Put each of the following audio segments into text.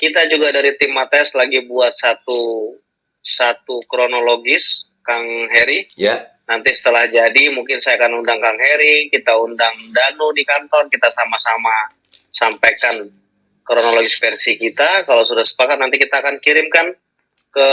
kita juga dari tim Mates lagi buat satu kronologis, Kang Heri. Ya. Nanti setelah jadi mungkin saya akan undang Kang Heri, kita undang Danu di kantor, kita sama-sama sampaikan kronologis versi kita. Kalau sudah sepakat nanti kita akan kirimkan ke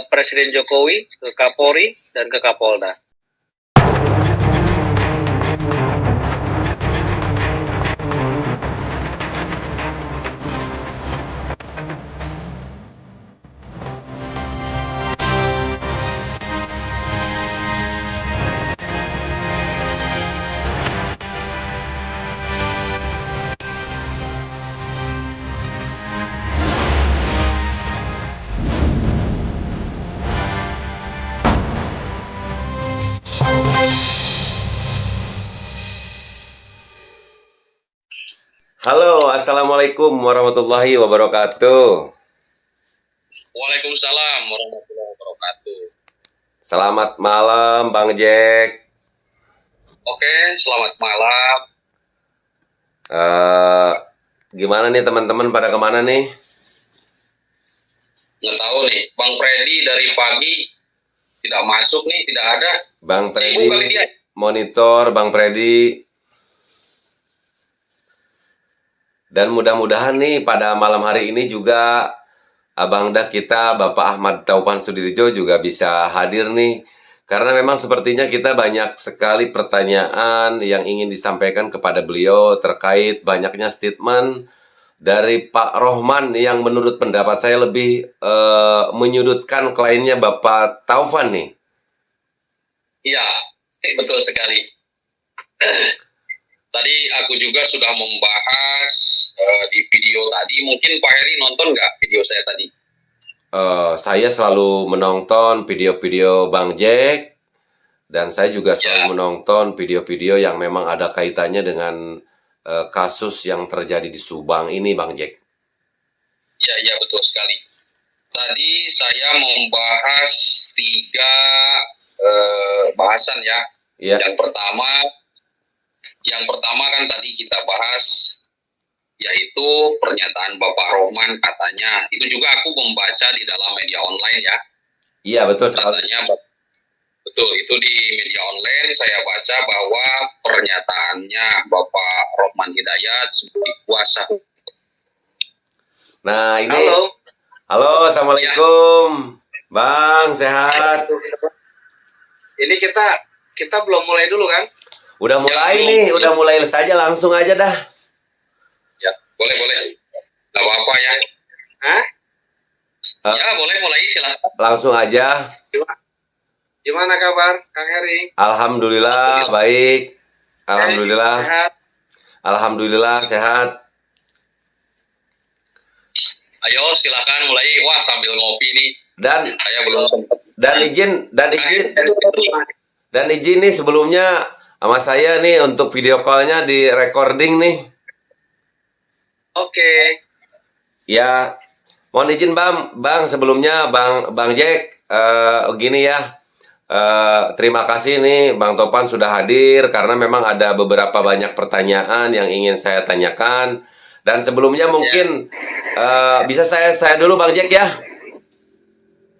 Presiden Jokowi, ke Kapolri, dan ke Kapolda. Halo, assalamualaikum warahmatullahi wabarakatuh. Waalaikumsalam warahmatullahi wabarakatuh. Selamat malam, Bang Jack. Oke, selamat malam. Gimana nih teman-teman, pada kemana nih? Nggak tahu nih, Bang Freddy dari pagi tidak masuk nih, tidak ada. Bang Sibuk kali dia. Freddy, monitor Bang Freddy. Dan mudah-mudahan nih pada malam hari ini juga Abang Dak kita, Bapak Ahmad Taupan Sudirjo juga bisa hadir nih. Karena memang sepertinya kita banyak sekali pertanyaan yang ingin disampaikan kepada beliau terkait banyaknya statement dari Pak Rohman yang menurut pendapat saya lebih menyudutkan kliennya Bapak Taufan nih. Iya, betul sekali. Tadi aku juga sudah membahas di video tadi. Mungkin Pak Heri nonton nggak video saya tadi? Saya selalu menonton video-video Bang Jack, dan saya juga selalu menonton video-video yang memang ada kaitannya dengan kasus yang terjadi di Subang ini, Bang Jack. Iya, betul sekali. Tadi saya membahas 3 bahasan ya. Yang pertama kan tadi kita bahas yaitu pernyataan Bapak Rohman, katanya itu juga aku membaca di dalam media online ya. Iya, betul sekali. Katanya betul, itu di media online saya baca bahwa pernyataannya Bapak Rohman Hidayat sebagai kuasa. Nah, ini halo, assalamualaikum, Bang, sehat. Ini kita belum mulai dulu kan? Udah mulai nih, udah mulai saja, langsung aja dah. Ya, boleh. Nggak apa-apa ya. Hah? Ya, boleh mulai, silakan. Langsung aja. Gimana kabar, Kang Heri? Alhamdulillah, baik. Alhamdulillah. Sehat. Alhamdulillah, sehat. Ayo, silakan mulai. Wah, sambil ngopi nih. Dan saya belum sempat. Dan izin nih sebelumnya sama saya nih untuk video call-nya di recording nih. Oke. Ya, mohon izin Bang sebelumnya Bang Jack, gini ya. Terima kasih nih Bang Topan sudah hadir karena memang ada beberapa banyak pertanyaan yang ingin saya tanyakan. Dan sebelumnya mungkin bisa saya dulu Bang Jack ya.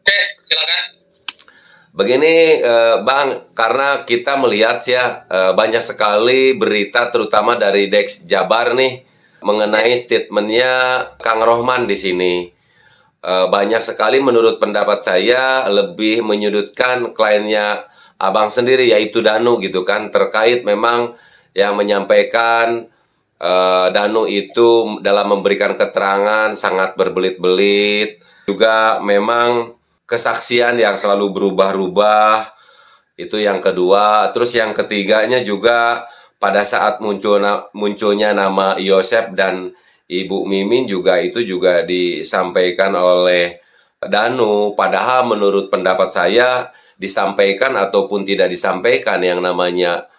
Oke, silakan. Begini Bang, karena kita melihat ya banyak sekali berita terutama dari Dex Jabar nih mengenai statementnya Kang Rohman di sini. Banyak sekali menurut pendapat saya lebih menyudutkan kliennya Abang sendiri yaitu Danu gitu kan, terkait memang yang menyampaikan Danu itu dalam memberikan keterangan sangat berbelit-belit, juga memang kesaksian yang selalu berubah-ubah, itu yang kedua. Terus yang ketiganya juga pada saat munculnya nama Yosep dan Ibu Mimin juga itu juga disampaikan oleh Danu, padahal menurut pendapat saya disampaikan ataupun tidak disampaikan yang namanya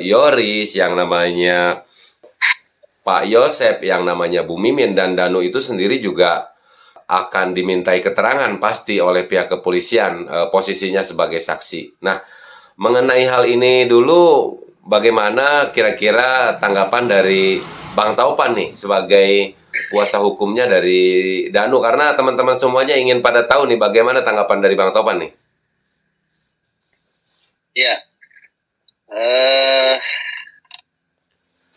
Yoris, yang namanya Pak Yosep, yang namanya Bu Mimin dan Danu itu sendiri juga akan dimintai keterangan pasti oleh pihak kepolisian posisinya sebagai saksi. Nah, mengenai hal ini dulu bagaimana kira-kira tanggapan dari Bang Taupan nih sebagai kuasa hukumnya dari Danu? Karena teman-teman semuanya ingin pada tahu nih bagaimana tanggapan dari Bang Taupan nih. Ya,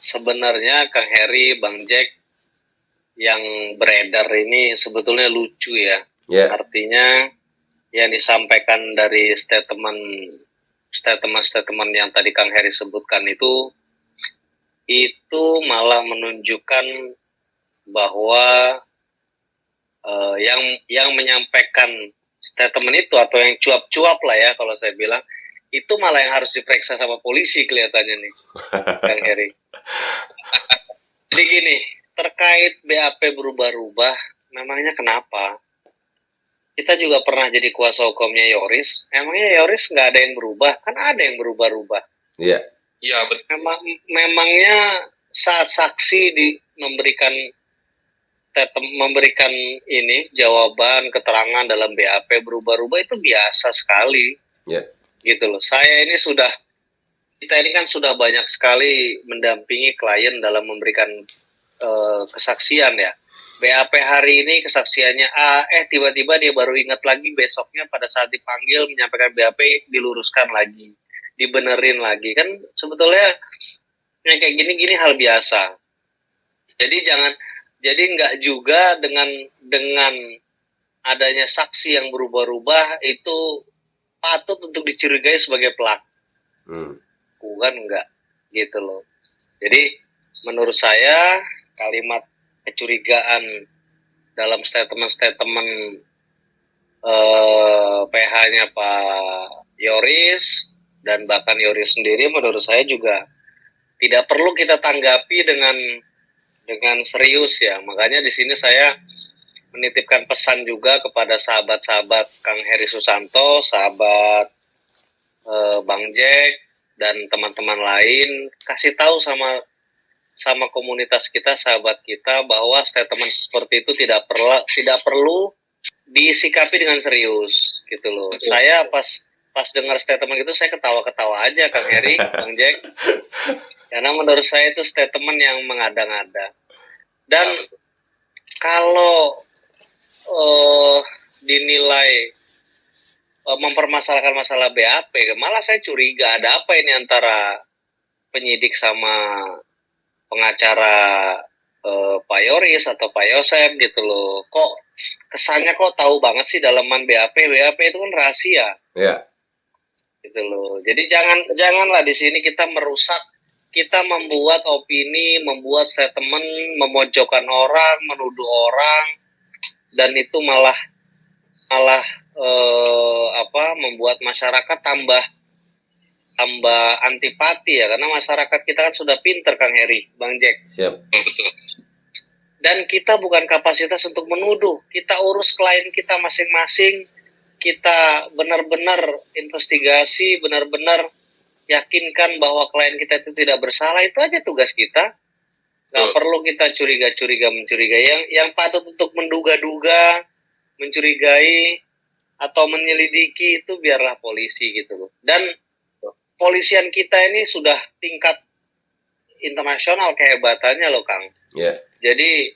sebenarnya Kang Heri, Bang Jack, yang beredar ini sebetulnya lucu ya. Ya, Artinya yang disampaikan dari statement yang tadi Kang Heri sebutkan itu malah menunjukkan bahwa yang menyampaikan statement itu atau yang cuap-cuap lah ya kalau saya bilang, itu malah yang harus diperiksa sama polisi kelihatannya nih, Kang Heri. Jadi gini, terkait BAP berubah-ubah, memangnya kenapa? Kita juga pernah jadi kuasa hukumnya Yoris. Emangnya Yoris nggak ada yang berubah? Kan ada yang berubah-ubah. ya, Ya, betul. Memangnya saat saksi memberikan ini jawaban keterangan dalam BAP berubah-ubah itu biasa sekali, ya, gitu loh. Kita ini kan sudah banyak sekali mendampingi klien dalam memberikan kesaksian ya. BAP hari ini kesaksiannya A, tiba-tiba dia baru ingat lagi besoknya pada saat dipanggil menyampaikan BAP diluruskan lagi, dibenerin lagi. Kan sebetulnya yang kayak gini hal biasa. Jadi nggak juga dengan adanya saksi yang berubah-ubah itu patut untuk dicurigai sebagai pelaku. Bukan enggak, gitu loh. Jadi menurut saya kalimat kecurigaan dalam statement PH-nya Pak Yoris dan bahkan Yoris sendiri menurut saya juga tidak perlu kita tanggapi dengan serius ya. Makanya di sini saya menitipkan pesan juga kepada sahabat-sahabat Kang Heri Susanto, sahabat Bang Jack dan teman-teman lain, kasih tahu sama komunitas kita, sahabat kita, bahwa statement seperti itu tidak perlu disikapi dengan serius, gitu loh. Saya pas dengar statement itu saya ketawa-ketawa aja, Kang Heri, Bang Jack, karena menurut saya itu statement yang mengada-ngada. Dan kalau dinilai mempermasalahkan masalah BAP, malah saya curiga ada apa ini antara penyidik sama pengacara Pak Yoris atau Pak Yosep gitu loh. Kok kesannya kok tahu banget sih dalaman BAP itu kan rahasia. ya, Gitu loh. Jadi janganlah di sini kita merusak, kita membuat opini, membuat statement, memojokkan orang, menuduh orang, dan itu malah membuat masyarakat tambah antipati ya, karena masyarakat kita kan sudah pinter, Kang Heri, Bang Jack. siap. Dan kita bukan kapasitas untuk menuduh, kita urus klien kita masing-masing, kita benar-benar investigasi, benar-benar yakinkan bahwa klien kita itu tidak bersalah, itu aja tugas kita. Nggak perlu kita mencurigai. Yang patut untuk menduga-duga, mencurigai atau menyelidiki itu biarlah polisi gitu loh. Dan polisian kita ini sudah tingkat internasional kehebatannya loh, Kang. Ya, Jadi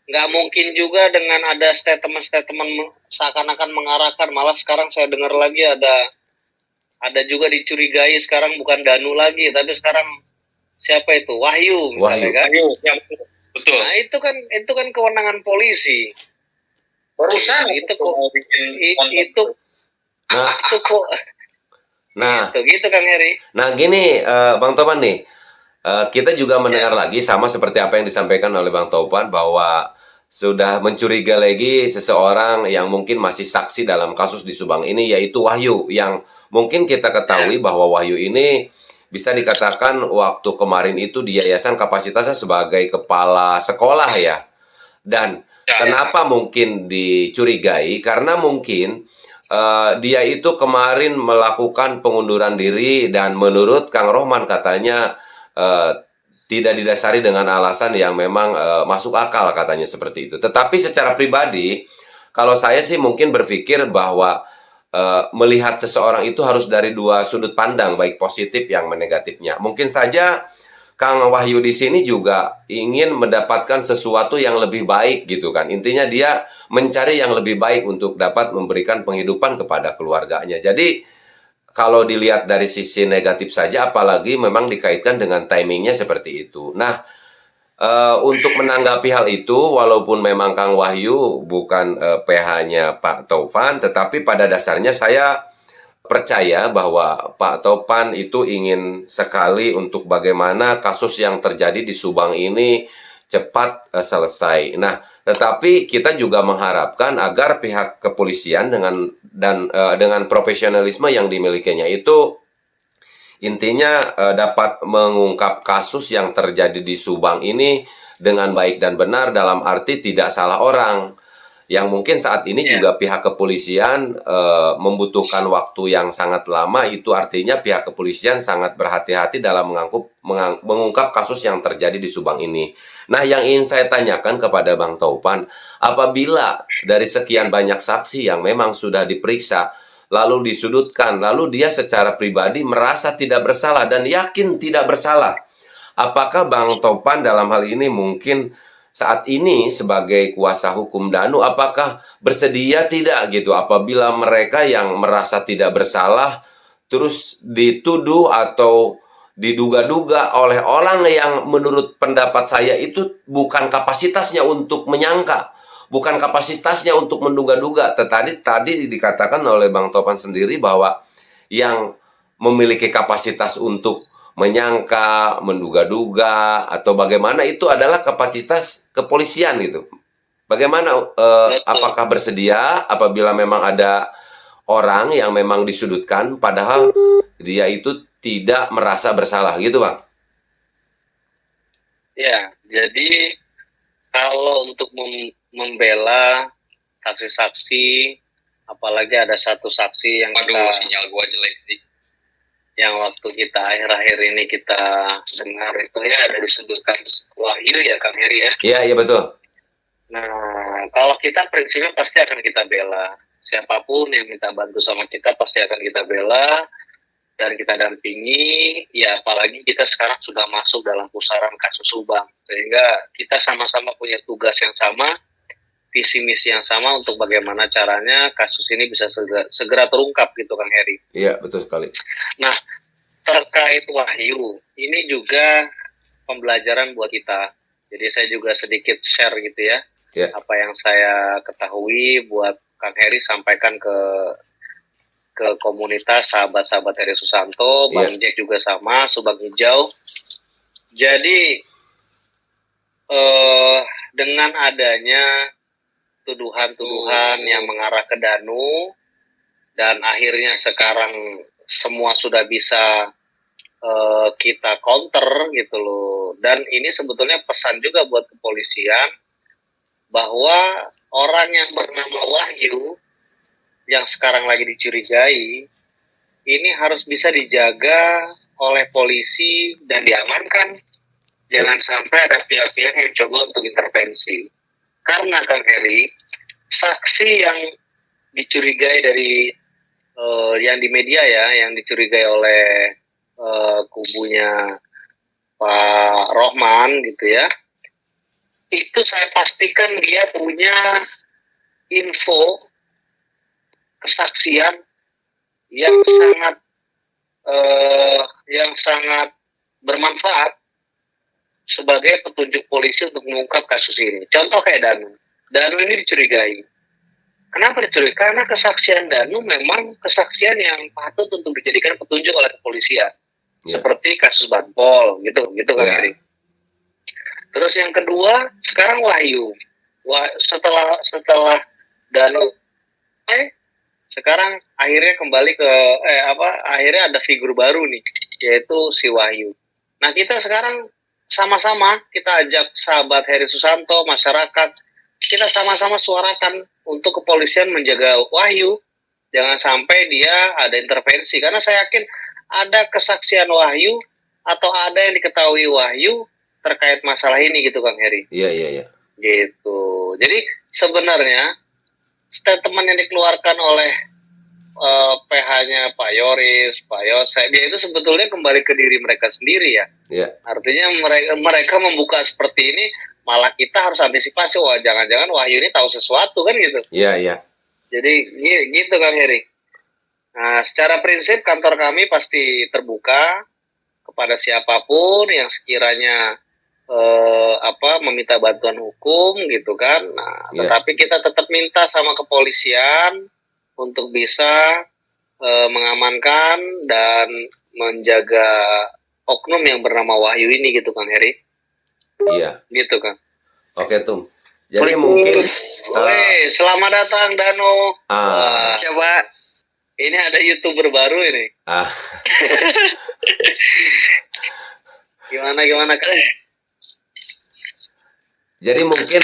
nggak mungkin juga dengan ada statement-statement seakan-akan mengarahkan. Malah sekarang saya dengar lagi ada juga dicurigai sekarang bukan Danu lagi, tapi sekarang siapa itu? Wahyu, misalnya, kan? Ya, betul. Nah itu kan kewenangan polisi. Barusan itu aku mau bikin konten. itu nah, itu kok nah, gitu Kang Heri. nah gini, Bang Topan nih, kita juga mendengar lagi sama seperti apa yang disampaikan oleh Bang Topan bahwa sudah mencurigai lagi seseorang yang mungkin masih saksi dalam kasus di Subang ini, yaitu Wahyu, yang mungkin kita ketahui bahwa Wahyu ini bisa dikatakan waktu kemarin itu di yayasan kapasitasnya sebagai kepala sekolah ya. Dan kenapa mungkin dicurigai? Karena mungkin dia itu kemarin melakukan pengunduran diri dan menurut Kang Rohman katanya tidak didasari dengan alasan yang memang masuk akal, katanya seperti itu. Tetapi secara pribadi, kalau saya sih mungkin berpikir bahwa melihat seseorang itu harus dari dua sudut pandang, baik positif yang negatifnya. Mungkin saja Kang Wahyu di sini juga ingin mendapatkan sesuatu yang lebih baik gitu kan. Intinya dia mencari yang lebih baik untuk dapat memberikan penghidupan kepada keluarganya. Jadi kalau dilihat dari sisi negatif saja, apalagi memang dikaitkan dengan timingnya seperti itu. Nah, untuk menanggapi hal itu, walaupun memang Kang Wahyu bukan PH-nya Pak Taufan, tetapi pada dasarnya saya percaya bahwa Pak Topan itu ingin sekali untuk bagaimana kasus yang terjadi di Subang ini cepat selesai. Nah, tetapi kita juga mengharapkan agar pihak kepolisian dengan profesionalisme yang dimilikinya itu intinya dapat mengungkap kasus yang terjadi di Subang ini dengan baik dan benar dalam arti tidak salah orang. Yang mungkin saat ini juga pihak kepolisian membutuhkan waktu yang sangat lama, itu artinya pihak kepolisian sangat berhati-hati dalam mengungkap kasus yang terjadi di Subang ini. Nah, yang ingin saya tanyakan kepada Bang Taupan, apabila dari sekian banyak saksi yang memang sudah diperiksa, lalu disudutkan, lalu dia secara pribadi merasa tidak bersalah dan yakin tidak bersalah, apakah Bang Taupan dalam hal ini mungkin saat ini sebagai kuasa hukum Danu, apakah bersedia tidak gitu apabila mereka yang merasa tidak bersalah terus dituduh atau diduga-duga oleh orang yang menurut pendapat saya itu bukan kapasitasnya untuk menyangka, bukan kapasitasnya untuk menduga-duga. Tadi dikatakan oleh Bang Topan sendiri bahwa yang memiliki kapasitas untuk menyangka, menduga-duga, atau bagaimana itu adalah kapasitas kepolisian gitu. Bagaimana, apakah bersedia apabila memang ada orang yang memang disudutkan, padahal dia itu tidak merasa bersalah gitu, Bang? Ya, jadi kalau untuk membela saksi-saksi, apalagi ada satu saksi yang Waduh, sinyal gua jelek nih. yang waktu kita akhir-akhir ini kita dengar itu ya ada disebutkan Wahyu ya Kang Heri ya. Iya betul. Nah, kalau kita prinsipnya pasti akan kita bela. Siapapun yang minta bantu sama kita pasti akan kita bela dan kita dampingi. Ya apalagi kita sekarang sudah masuk dalam pusaran kasus Subang. Sehingga kita sama-sama punya tugas yang sama, visi misi yang sama untuk bagaimana caranya kasus ini bisa segera terungkap gitu Kang Heri. Iya, betul sekali. Nah, terkait Wahyu, ini juga pembelajaran buat kita. Jadi saya juga sedikit share gitu ya. Apa yang saya ketahui buat Kang Heri sampaikan ke komunitas sahabat-sahabat Heri Susanto, Bang Jack juga sama, Subang Hijau. Jadi dengan adanya tuduhan-tuduhan yang mengarah ke Danu dan akhirnya sekarang semua sudah bisa kita counter gitu loh. Dan ini sebetulnya pesan juga buat kepolisian bahwa orang yang bernama Wahyu yang sekarang lagi dicurigai ini harus bisa dijaga oleh polisi dan diamankan. Jangan sampai ada pihak-pihak yang coba untuk intervensi. Karena Kang Heri, saksi yang dicurigai dari yang di media ya, yang dicurigai oleh kubunya Pak Rohman gitu ya, itu saya pastikan dia punya info kesaksian yang sangat bermanfaat sebagai petunjuk polisi untuk mengungkap kasus ini. Contoh kayak Danu ini dicurigai. Kenapa dicurigai? Karena kesaksian Danu memang kesaksian yang patut untuk dijadikan petunjuk oleh kepolisian. Seperti kasus Banpol, gitu kan Heri. Terus yang kedua, sekarang Wahyu. Setelah Danu, sekarang akhirnya kembali ke akhirnya ada figur baru nih, yaitu si Wahyu. Nah kita sekarang sama-sama kita ajak sahabat Heri Susanto, masyarakat, kita sama-sama suarakan untuk kepolisian menjaga Wahyu, jangan sampai dia ada intervensi, karena saya yakin ada kesaksian Wahyu atau ada yang diketahui Wahyu terkait masalah ini gitu Kang Heri. Iya. Gitu. Jadi sebenarnya statement yang dikeluarkan oleh PH-nya Pak Yoris, Pak Yosef, ya itu sebetulnya kembali ke diri mereka sendiri ya. Ya, Artinya mereka membuka seperti ini, malah kita harus antisipasi, wah jangan-jangan Wahyu ini tahu sesuatu kan gitu. iya, iya. Jadi gitu Kang Heri. Nah, secara prinsip kantor kami pasti terbuka kepada siapapun yang sekiranya meminta bantuan hukum gitu kan. Nah, Iya. tetapi kita tetap minta sama kepolisian untuk bisa mengamankan dan menjaga oknum yang bernama Wahyu ini gitu Kang Heri. Iya. Gitu kan. Oke, Tum. Jadi mungkin Woi, selamat datang Dano. ah, Wah, coba ini ada YouTuber baru ini. ah, Gimana Kang? jadi mungkin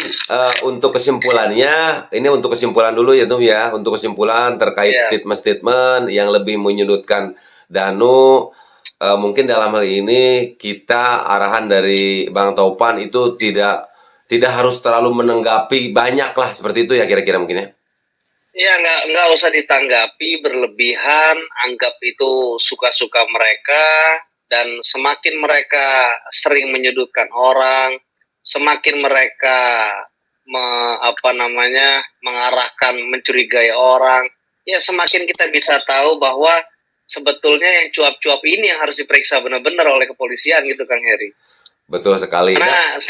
untuk kesimpulannya, ini untuk kesimpulan dulu ya, Tum ya. Untuk kesimpulan terkait Iya. statement-statement yang lebih menyudutkan Danu, mungkin dalam hal ini kita arahan dari Bang Topan itu tidak harus terlalu menanggapi banyak lah seperti itu ya kira-kira mungkin ya. Iya, nggak usah ditanggapi berlebihan, anggap itu suka-suka mereka, dan semakin mereka sering menyudutkan orang, semakin mereka mengarahkan, mencurigai orang, ya semakin kita bisa tahu bahwa sebetulnya yang cuap-cuap ini yang harus diperiksa benar-benar oleh kepolisian gitu Kang Heri. Betul sekali. Karena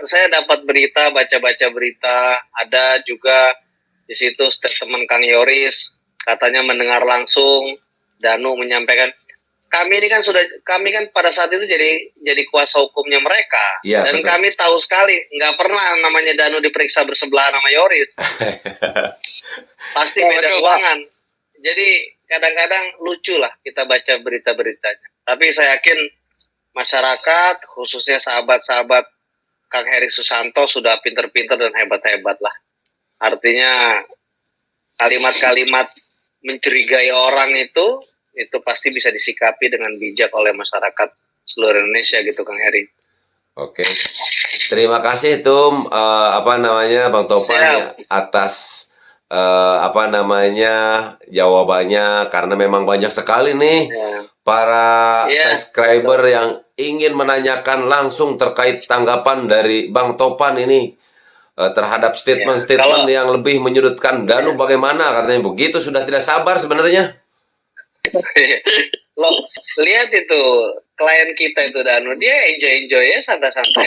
saya dapat berita, baca-baca berita, ada juga di situ statement Kang Yoris, katanya mendengar langsung Danu menyampaikan, kami kan pada saat itu jadi kuasa hukumnya mereka, Iya, dan betul. kami tahu sekali nggak pernah namanya Danu diperiksa bersebelahan sama Yoris, pasti beda ruangan. Jadi kadang-kadang lucu lah kita baca berita-beritanya. Tapi saya yakin masyarakat, khususnya sahabat-sahabat Kang Heri Susanto sudah pinter-pinter dan hebat-hebat lah. Artinya kalimat-kalimat mencurigai orang itu pasti bisa disikapi dengan bijak oleh masyarakat seluruh Indonesia gitu Kang Heri. Oke. Terima kasih Tum Bang Topan ya, atas jawabannya, karena memang banyak sekali nih para subscriber yang ingin menanyakan langsung terkait tanggapan dari Bang Topan ini terhadap statement-statement yang lebih menyudutkan Danu. Bagaimana katanya begitu, sudah tidak sabar sebenarnya. Loh, lihat itu klien kita itu Danu, dia enjoy ya, santai-santai.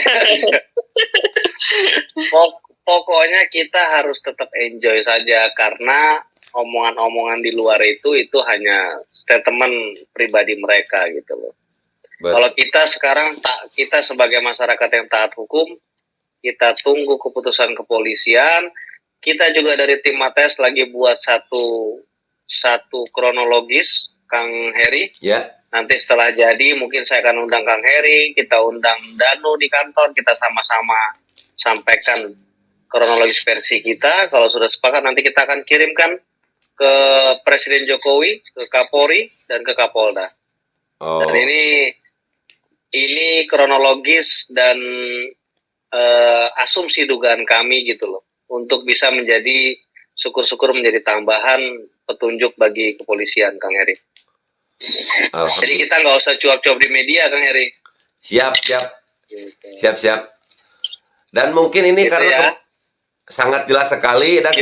Pokoknya kita harus tetap enjoy saja, karena omongan-omongan di luar itu hanya statement pribadi mereka gitu loh. Kalau kita sekarang kita sebagai masyarakat yang taat hukum, kita tunggu keputusan kepolisian. Kita juga dari tim Mates lagi buat satu kronologis Kang Heri. Ya. Nanti setelah jadi mungkin saya akan undang Kang Heri, kita undang Danu di kantor, kita sama-sama sampaikan kronologis versi kita. Kalau sudah sepakat nanti kita akan kirimkan ke Presiden Jokowi, ke Kapolri, dan ke Kapolda. Oh. Dan ini kronologis dan asumsi dugaan kami gitu loh, untuk bisa menjadi syukur-syukur menjadi tambahan petunjuk bagi kepolisian Kang Heri. Jadi kita nggak usah cuap-cuap di media Kang Heri. Siap. Dan mungkin ini gitu karena sangat jelas sekali, dan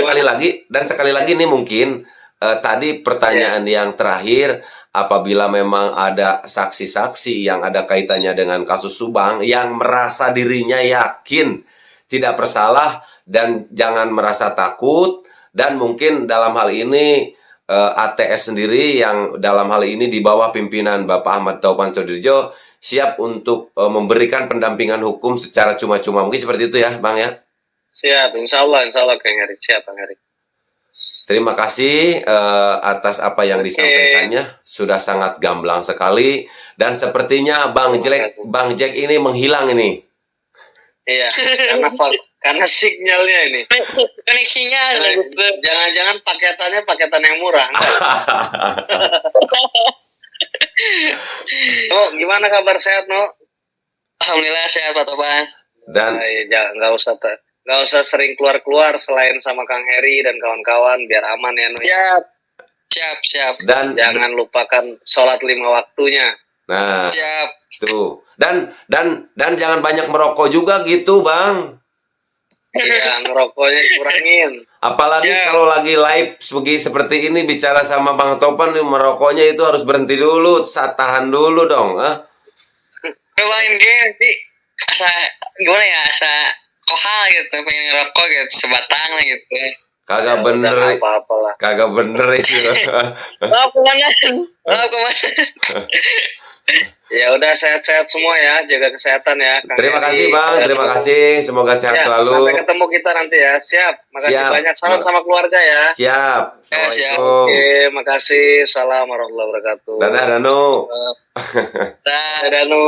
sekali lagi nih mungkin tadi pertanyaan yang terakhir, apabila memang ada saksi-saksi yang ada kaitannya dengan kasus Subang yang merasa dirinya yakin tidak bersalah dan jangan merasa takut, dan mungkin dalam hal ini ATS sendiri yang dalam hal ini di bawah pimpinan Bapak Ahmad Taufan Sudirjo siap untuk memberikan pendampingan hukum secara cuma-cuma. Mungkin seperti itu ya Bang ya? Siap, insya Allah Kang Heri. Siap Kang Heri. Terima kasih atas apa yang disampaikannya, sudah sangat gamblang sekali, dan sepertinya Bang Jack ini menghilang ini. Iya, karena sinyalnya ini. Koneksinya Jangan-jangan paketan yang murah. No, gimana kabar, sehat No? Alhamdulillah sehat Pak Topan. Dan nggak usah sering keluar selain sama Kang Heri dan kawan-kawan, biar aman ya No. Siap. Dan Jangan lupakan sholat 5 waktunya. nah, Siap. tuh. Dan jangan banyak merokok juga gitu, Bang. Ya, ngerokoknya kurangin. Apalagi Ya. kalau lagi live seperti ini bicara sama Bang Topan nih, merokoknya itu harus berhenti dulu, tahan dulu dong, ah. Udah main game tapi asa gimana ya, asa kohal gitu, pengen ngerokok gitu, sebatang gitu. Kagak Ya, bener, udah nggak apa-apa lah. kagak bener itu. Maaf kemana? Maaf kemana? Ya udah, sehat-sehat semua ya, jaga kesehatan ya. Kang Terima Heri. kasih Bang, terima kasih. Semoga sehat Ya, selalu. sampai ketemu kita nanti ya. Siap. Makasih Siap. banyak. Salam sama keluarga ya. Siap. siap. Assalamualaikum. Oke, makasih. Salam warahmatullahi wabarakatuh. Dadah Danu. Dah. Dadah, Danu.